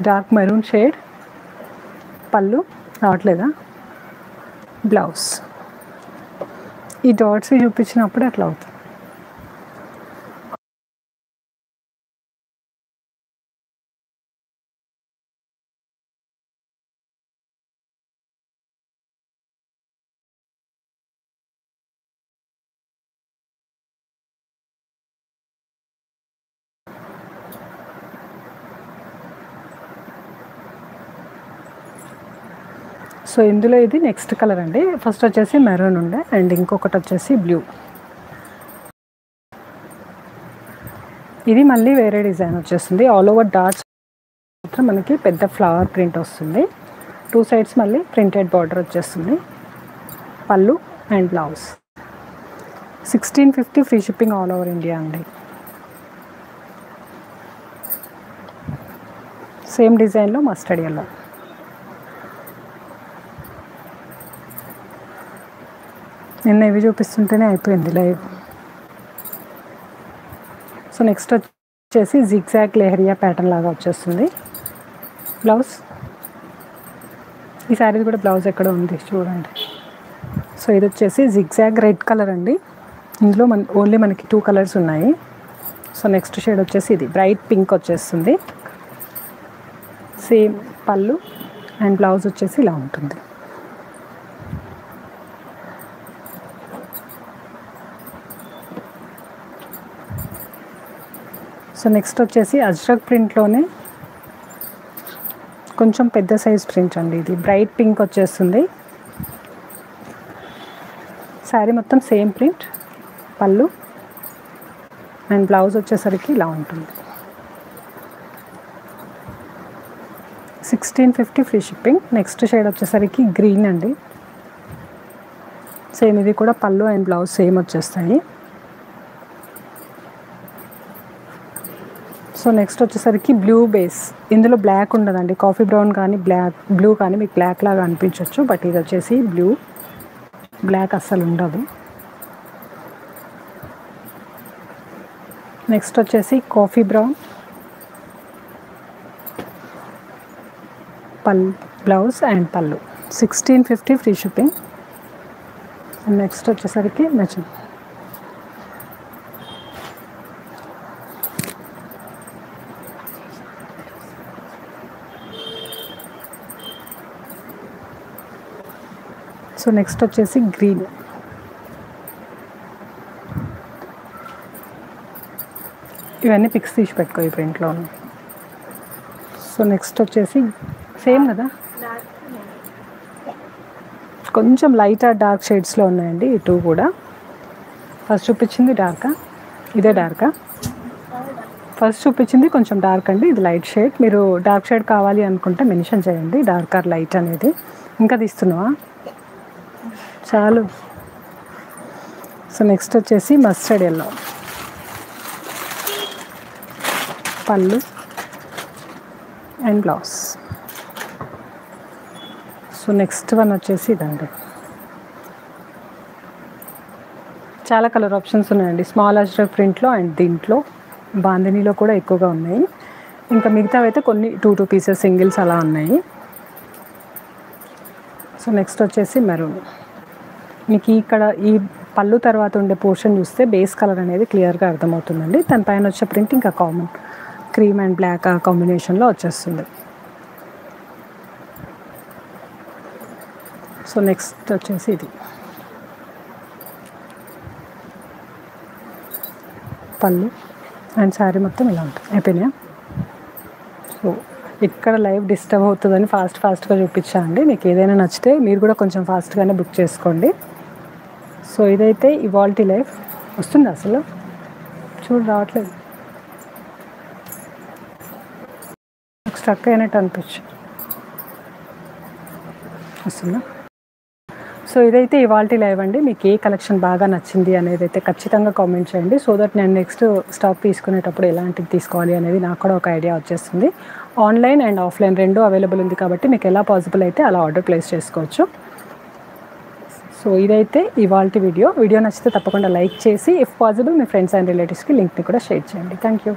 Dark maroon shade, పళ్ళు రావట్లేదా, blouse. ఈ డాట్స్ చూపించినప్పుడు అట్లా అవుతుంది. సో ఇందులో ఇది నెక్స్ట్ కలర్ అండి. ఫస్ట్ వచ్చేసి మెరూన్ ఉండే అండ్ ఇంకొకటి వచ్చేసి బ్లూ. ఇది మళ్ళీ వేరే డిజైన్ వచ్చేస్తుంది. ఆల్ ఓవర్ డాట్స్ మాత్రం మనకి పెద్ద ఫ్లవర్ ప్రింట్ వస్తుంది. 2 సైడ్స్ మళ్ళీ ప్రింటెడ్ బార్డర్ వచ్చేస్తుంది. పళ్ళు and blouse. 1650 free shipping all over India అండి. సేమ్ డిజైన్లో మస్టర్డ్ ఎల్లో. నిన్న ఇవి చూపిస్తుంటేనే అయిపోయింది లైవ్. సో నెక్స్ట్ వచ్చేసి జిగ్జాగ్ లెహరియా ప్యాటర్న్ లాగా వచ్చేస్తుంది. బ్లౌజ్, ఈ శారీ కూడా బ్లౌజ్ ఎక్కడ ఉంది చూడండి. సో ఇది వచ్చేసి జిగ్జాగ్ రెడ్ కలర్ అండి. ఇందులో ఓన్లీ మనకి 2 కలర్స్ ఉన్నాయి. సో నెక్స్ట్ షేడ్ వచ్చేసి ఇది బ్రైట్ పింక్ వచ్చేస్తుంది. సేమ్ పళ్ళు అండ్ బ్లౌజ్ వచ్చేసి ఇలా ఉంటుంది. సో నెక్స్ట్ వచ్చేసి అజ్రక్ ప్రింట్లోనే కొంచెం పెద్ద సైజ్ ప్రింట్ అండి. ఇది బ్రైట్ పింక్ వచ్చేస్తుంది. శారీ మొత్తం సేమ్ ప్రింట్, పళ్ళు అండ్ బ్లౌజ్ వచ్చేసరికి ఇలా ఉంటుంది. 1650 ఫ్రీ షిప్పింగ్. నెక్స్ట్ షేడ్ వచ్చేసరికి గ్రీన్ అండి. సేమ్ ఇది కూడా పళ్ళు అండ్ బ్లౌజ్ సేమ్ వచ్చేస్తాయి. సో నెక్స్ట్ వచ్చేసరికి బ్లూ బేస్. ఇందులో బ్లాక్ ఉండదండి. కాఫీ బ్రౌన్ కానీ బ్లూ కానీ మీకు బ్లాక్ లాగా అనిపించవచ్చు. బట్ ఇది వచ్చేసి బ్లూ, బ్లాక్ అస్సలు ఉండదు. నెక్స్ట్ వచ్చేసి కాఫీ బ్రౌన్, బ్లౌజ్ అండ్ పళ్ళు. 1650 ఫ్రీ షిప్పింగ్. నెక్స్ట్ వచ్చేసరికి మెరూన్. సో నెక్స్ట్ వచ్చేసి గ్రీన్. ఇవన్నీ పిక్స్ తీసి పెట్టుకో ఈ ప్రింట్లో. సో నెక్స్ట్ వచ్చేసి సేమ్ కదా, కొంచెం లైట్ ఆర్ డార్క్ షేడ్స్లో ఉన్నాయండి ఈ 2 కూడా. ఫస్ట్ చూపించింది డార్కా, ఇదే డార్కా. ఫస్ట్ చూపించింది కొంచెం డార్క్ అండి, ఇది లైట్ షేడ్. మీరు డార్క్ షేడ్ కావాలి అనుకుంటే మెన్షన్ చేయండి, డార్క్ ఆర్ లైట్ అనేది. ఇంకా తీస్తున్నావా? చాలు. సో నెక్స్ట్ వచ్చేసి మస్టర్డ్ ఎల్లో, పళ్ళు and blouse. So next one వచ్చేసి ఇదండి. చాలా కలర్ ఆప్షన్స్ ఉన్నాయండి. స్మాల్ అజ్రక్ ప్రింట్లో అండ్ దీంట్లో బాందినీలో కూడా ఎక్కువగా ఉన్నాయి. ఇంకా మిగతావి అయితే కొన్ని 2 పీసెస్ సింగిల్స్ అలా ఉన్నాయి. సో నెక్స్ట్ వచ్చేసి మెరూన్. మీకు ఇక్కడ ఈ పళ్ళు తర్వాత ఉండే పోర్షన్ చూస్తే బేస్ కలర్ అనేది క్లియర్గా అర్థమవుతుందండి. దానిపైన వచ్చే ప్రింట్ ఇంకా కామన్ క్రీమ్ అండ్ బ్లాక్ కాంబినేషన్లో వచ్చేస్తుంది. సో నెక్స్ట్ వచ్చేసి ఇది పళ్ళు అండ్ శారీ మొత్తం ఇలా ఉంటుంది. అయిపోయినాయా? సో ఇక్కడ లైవ్ డిస్టర్బ్ అవుతుందని ఫాస్ట్గా చూపించానండి. మీకు ఏదైనా నచ్చితే మీరు కూడా కొంచెం ఫాస్ట్గానే బుక్ చేసుకోండి. సో ఇదైతే ఇవాల్టి లైవ్. వస్తుంది అసలు చూడు, రావట్లేదు. స్ట్రక్ అయినట్టు అనిపించు వస్తుందా? సో ఇదైతే ఇవాల్టి లైవ్ అండి. మీకు ఏ కలెక్షన్ బాగా నచ్చింది అనేది అయితే ఖచ్చితంగా కామెంట్ చేయండి. సో దట్ నేను నెక్స్ట్ స్టాక్ తీసుకునేటప్పుడు ఎలాంటిది తీసుకోవాలి అనేది నాకు కూడా ఒక ఐడియా వచ్చేస్తుంది. ఆన్లైన్ అండ్ ఆఫ్లైన్ రెండు అవైలబుల్ ఉంది కాబట్టి మీకు ఎలా పాసిబుల్ అయితే అలా ఆర్డర్ ప్లేస్ చేసుకోవచ్చు. సో ఇదైతే ఇవాల్టి వీడియో నచ్చితే తప్పకుండా లైక్ చేసి if possible me friends and రిలేటివ్స్కి లింక్ని కూడా షేర్ చేయండి. Thank you.